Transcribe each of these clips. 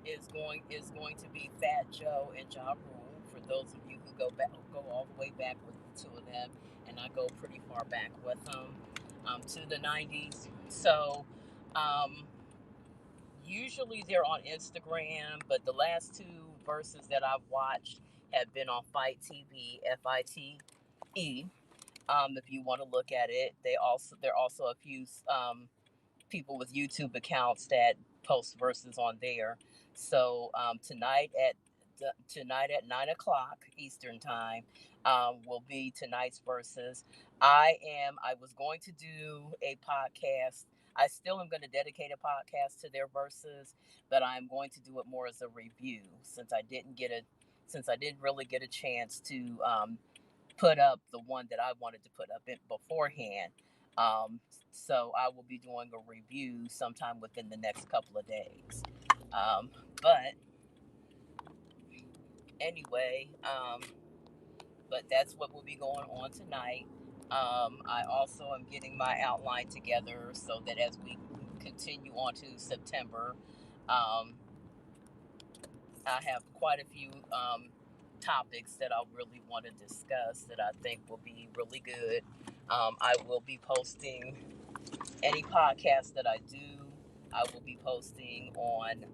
is going to be Fat Joe and Ja Rule. For those of you who go all the way back with the two of them, and I go pretty far back with them to the '90s. So um, usually they're on Instagram, but the last two verses that I've watched have been on Fight TV, FITE. If you want to look at it, there are also a few people with YouTube accounts that post verses on there. So tonight at 9 o'clock Eastern time will be tonight's verses. I was going to do a podcast. I still am going to dedicate a podcast to their verses, but I'm going to do it more as a review since I didn't really get a chance to put up the one that I wanted to put up beforehand. Um, so I will be doing a review sometime within the next couple of days. But anyway, but that's what will be going on tonight. I also am getting my outline together so that as we continue on to September, um, I have quite a few topics that I really want to discuss that I think will be really good. I will be posting any podcast that I do. I will be posting on.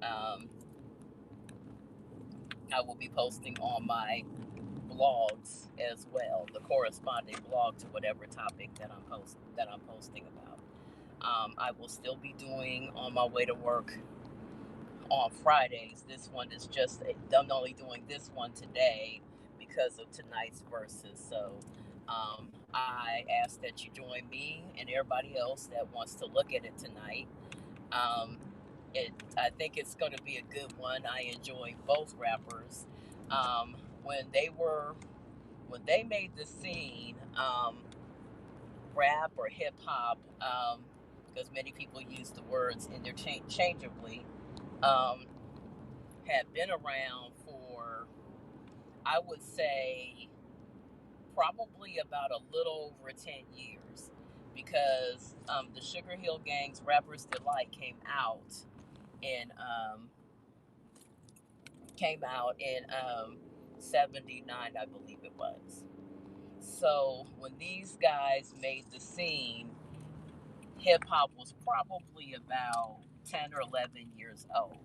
I will be posting on my blogs as well, the corresponding blog to whatever topic that I'm posting about. I will still be doing on my way to work on Fridays. This one is just I'm only doing this one today because of tonight's verses. So I ask that you join me and everybody else that wants to look at it tonight. Um, I think it's going to be a good one. I enjoy both rappers. Um, when they were when they made the scene, rap or hip hop, because many people use the words interchangeably, um, had been around for, I would say, probably about a little over 10 years because the Sugar Hill Gang's Rapper's Delight in um, came out in 79, I believe it was. So when these guys made the scene, hip hop was probably about 10 or 11 years old,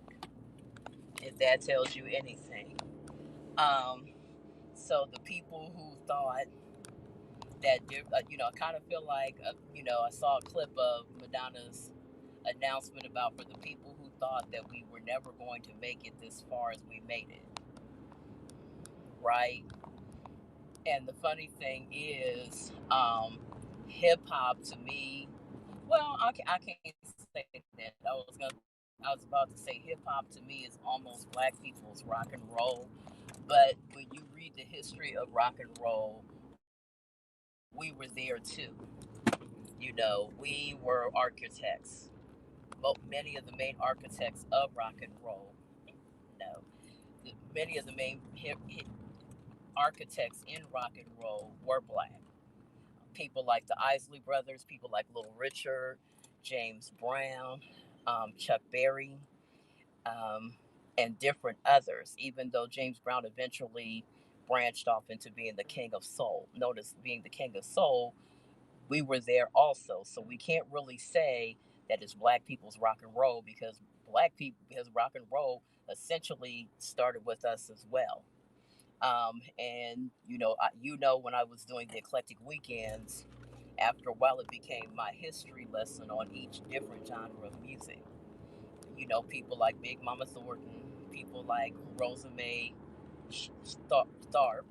if that tells you anything. Um, so the people who thought that, I kind of feel like, I saw a clip of Madonna's announcement about for the people who thought that we were never going to make it this far as we made it, right? And the funny thing is, hip hop to me, well, I can't say that. I was about to say hip hop to me is almost black people's rock and roll. But when you read the history of rock and roll, we were there too. We were architects. Well, many of the main architects of rock and roll, no, many of the main architects in rock and roll were black. People like the Isley Brothers, people like Little Richard, James Brown, Chuck Berry, um, and different others, even though James Brown eventually branched off into being the king of soul. Notice being the king of soul, we were there also. So we can't really say that it's black people's rock and roll because rock and roll essentially started with us as well. And when I was doing the eclectic weekends, after a while it became my history lesson on each different genre of music. People like Big Mama Thornton, people like Rosa Mae Tharp,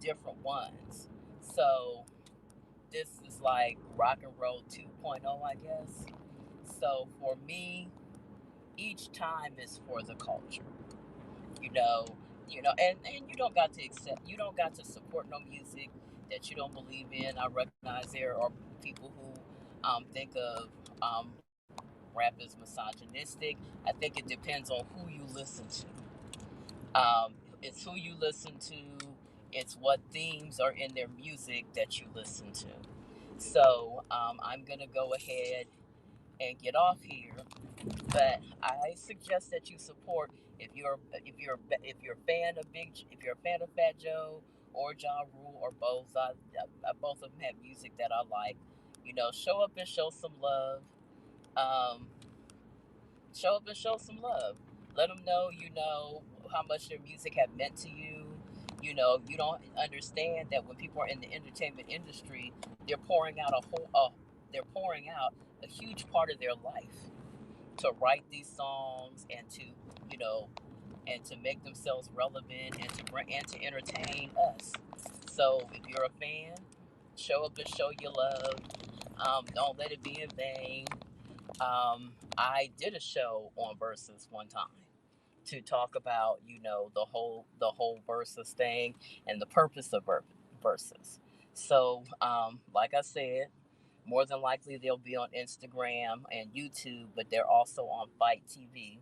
different ones. So this is like rock and roll 2.0, I guess. So for me, each time is for the culture. you know, and you don't got to support no music that you don't believe in. I recognize there are people who think of rap as misogynistic. I think it depends on who you listen to. It's who you listen to. It's what themes are in their music that you listen to. So I'm gonna go ahead and get off here But I suggest that you support if you're a fan of Fat Joe or Ja Rule or both. Both of them have music that I like. Show up and show some love. Um, Show up and show some love. Let them know how much their music have meant to you. You don't understand that when people are in the entertainment industry, they're pouring out they're pouring out a huge part of their life to write these songs and to you know and to make themselves relevant and to entertain us. So if you're a fan, show up and show your love. Don't let it be in vain. I did a show on Versus one time to talk about the whole Versus thing and the purpose of Versus. So like I said, more than likely they'll be on Instagram and YouTube, but they're also on Fight TV,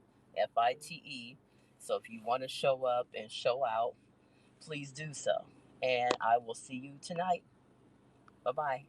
FITE. So if you want to show up and show out, please do so. And I will see you tonight. Bye bye.